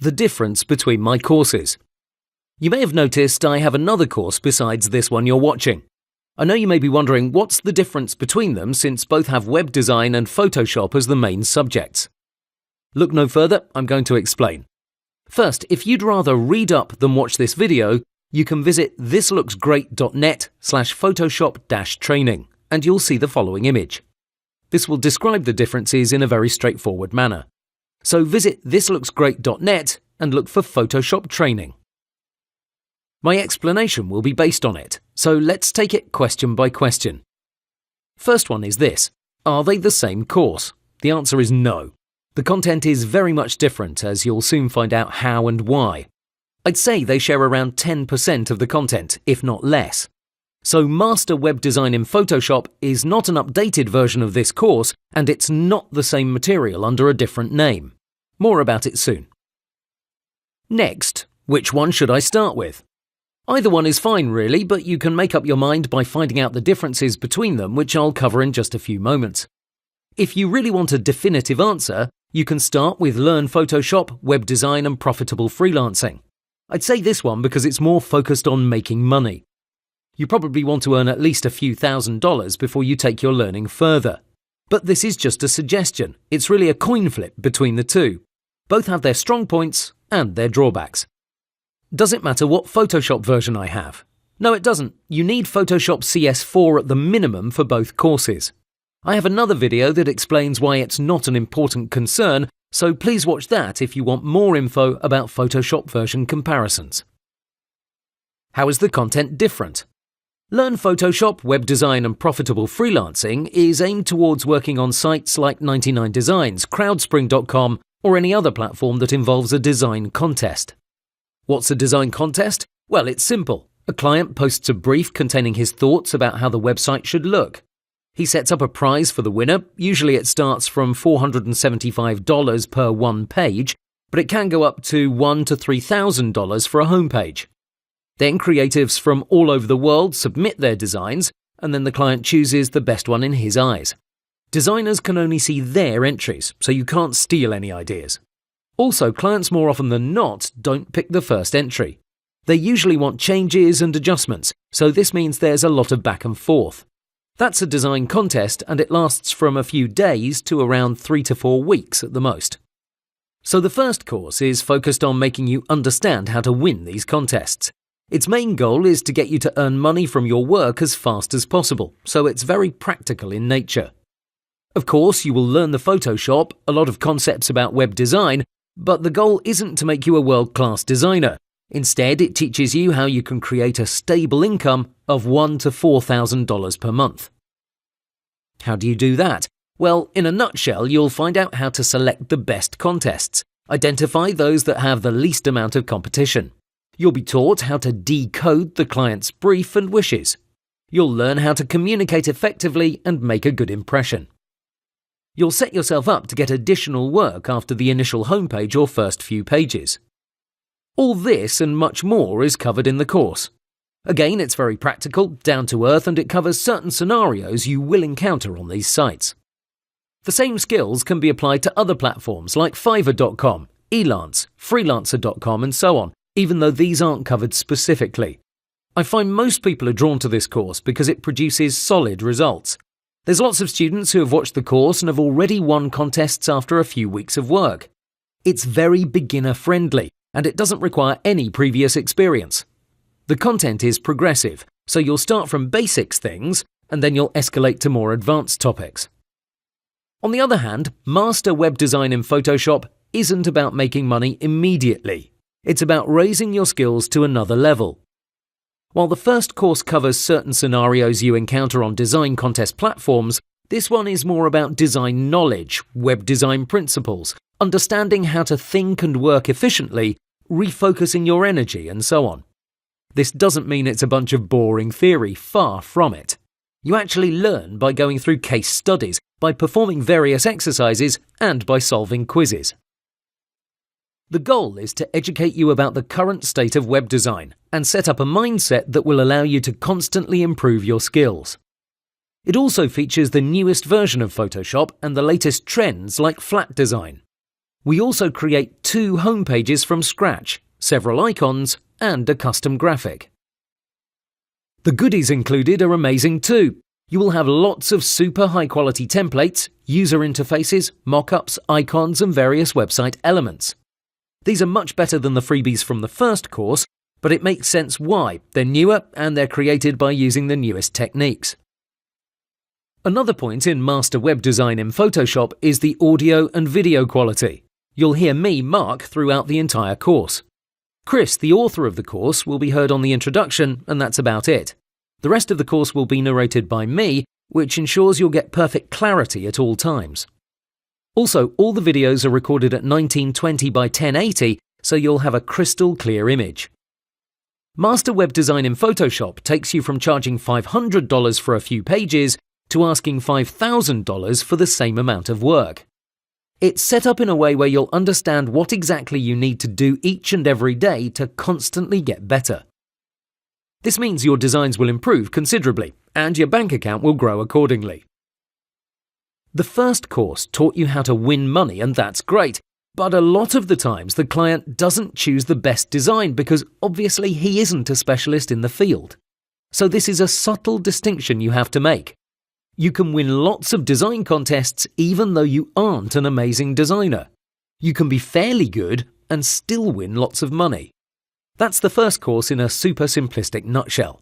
The difference between my courses. You may have noticed I have another course besides this one you're watching. I know you may be wondering what's the difference between them since both have web design and Photoshop as the main subjects. Look no further, I'm going to explain. First, if you'd rather read up than watch this video, you can visit thislooksgreat.net/Photoshop-training and you'll see the following image. This will describe the differences in a very straightforward manner. So visit thislooksgreat.net and look for Photoshop training. My explanation will be based on it, so let's take it question by question. First one is this: are they the same course? The answer is no. The content is very much different, as you'll soon find out how and why. I'd say they share around 10% of the content, if not less. So Master Web Design in Photoshop is not an updated version of this course, and it's not the same material under a different name. More about it soon. Next, which one should I start with? Either one is fine really, but you can make up your mind by finding out the differences between them, which I'll cover in just a few moments. If you really want a definitive answer, you can start with Learn Photoshop, Web Design and Profitable Freelancing. I'd say this one because it's more focused on making money. You probably want to earn at least a few $1,000s before you take your learning further. But this is just a suggestion. It's really a coin flip between the two. Both have their strong points and their drawbacks. Does it matter what Photoshop version I have? No, it doesn't. You need Photoshop CS4 at the minimum for both courses. I have another video that explains why it's not an important concern, so please watch that if you want more info about Photoshop version comparisons. How is the content different? Learn Photoshop, Web Design and Profitable Freelancing is aimed towards working on sites like 99 Designs, Crowdspring.com or any other platform that involves a design contest. What's a design contest? Well, it's simple. A client posts a brief containing his thoughts about how the website should look. He sets up a prize for the winner. Usually it starts from $475 per one page, but it can go up to $1,000 to $3,000 for a homepage. Then creatives from all over the world submit their designs, and then the client chooses the best one in his eyes. Designers can only see their entries, so you can't steal any ideas. Also, clients more often than not don't pick the first entry. They usually want changes and adjustments, so this means there's a lot of back and forth. That's a design contest, and it lasts from a few days to around 3 to 4 weeks at the most. So the first course is focused on making you understand how to win these contests. Its main goal is to get you to earn money from your work as fast as possible, so it's very practical in nature. Of course, you will learn the Photoshop, a lot of concepts about web design, but the goal isn't to make you a world-class designer. Instead, it teaches you how you can create a stable income of $1,000 to $4,000 per month. How do you do that? Well, in a nutshell, you'll find out how to select the best contests, identify those that have the least amount of competition. You'll be taught how to decode the client's brief and wishes. You'll learn how to communicate effectively and make a good impression. You'll set yourself up to get additional work after the initial homepage or first few pages. All this and much more is covered in the course. Again, it's very practical, down to earth, and it covers certain scenarios you will encounter on these sites. The same skills can be applied to other platforms like Fiverr.com, Elance, Freelancer.com and so on, even though these aren't covered specifically. I find most people are drawn to this course because it produces solid results. There's lots of students who have watched the course and have already won contests after a few weeks of work. It's very beginner-friendly, and it doesn't require any previous experience. The content is progressive, so you'll start from basics things, and then you'll escalate to more advanced topics. On the other hand, Master Web Design in Photoshop isn't about making money immediately. It's about raising your skills to another level. While the first course covers certain scenarios you encounter on design contest platforms, this one is more about design knowledge, web design principles, understanding how to think and work efficiently, refocusing your energy, and so on. This doesn't mean it's a bunch of boring theory, far from it. You actually learn by going through case studies, by performing various exercises, and by solving quizzes. The goal is to educate you about the current state of web design and set up a mindset that will allow you to constantly improve your skills. It also features the newest version of Photoshop and the latest trends like flat design. We also create 2 homepages from scratch, several icons, and a custom graphic. The goodies included are amazing too. You will have lots of super high-quality templates, user interfaces, mock-ups, icons, and various website elements. These are much better than the freebies from the first course, but it makes sense why. They're newer and they're created by using the newest techniques. Another point in Master Web Design in Photoshop is the audio and video quality. You'll hear me, Mark, throughout the entire course. Chris, the author of the course, will be heard on the introduction, and that's about it. The rest of the course will be narrated by me, which ensures you'll get perfect clarity at all times. Also, all the videos are recorded at 1920 by 1080, so you'll have a crystal clear image. Master Web Design in Photoshop takes you from charging $500 for a few pages to asking $5,000 for the same amount of work. It's set up in a way where you'll understand what exactly you need to do each and every day to constantly get better. This means your designs will improve considerably, and your bank account will grow accordingly. The first course taught you how to win money, and that's great, but a lot of the times the client doesn't choose the best design because obviously he isn't a specialist in the field. So this is a subtle distinction you have to make. You can win lots of design contests even though you aren't an amazing designer. You can be fairly good and still win lots of money. That's the first course in a super simplistic nutshell.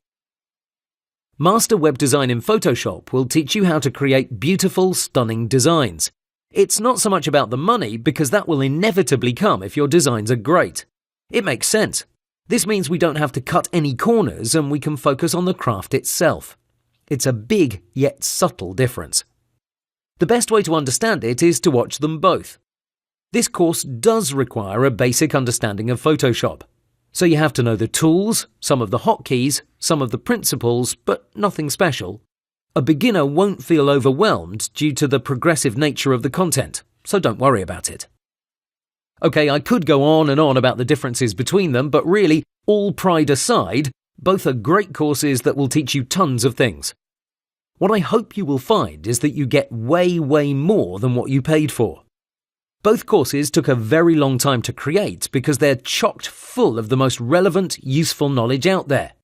Master Web Design in Photoshop will teach you how to create beautiful, stunning designs. It's not so much about the money because that will inevitably come if your designs are great. It makes sense. This means we don't have to cut any corners and we can focus on the craft itself. It's a big yet subtle difference. The best way to understand it is to watch them both. This course does require a basic understanding of Photoshop. So you have to know the tools, some of the hotkeys, some of the principles, but nothing special. A beginner won't feel overwhelmed due to the progressive nature of the content, so don't worry about it. Okay, I could go on and on about the differences between them, but really, all pride aside, both are great courses that will teach you tons of things. What I hope you will find is that you get way more than what you paid for. Both courses took a very long time to create because they're chocked full of the most relevant, useful knowledge out there.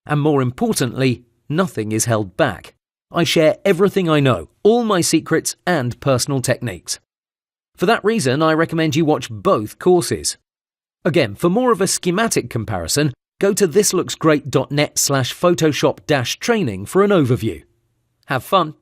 And more importantly, nothing is held back. I share everything I know, all my secrets and personal techniques. For that reason, I recommend you watch both courses. Again, for more of a schematic comparison, go to thislooksgreat.net/Photoshop-training for an overview. Have fun!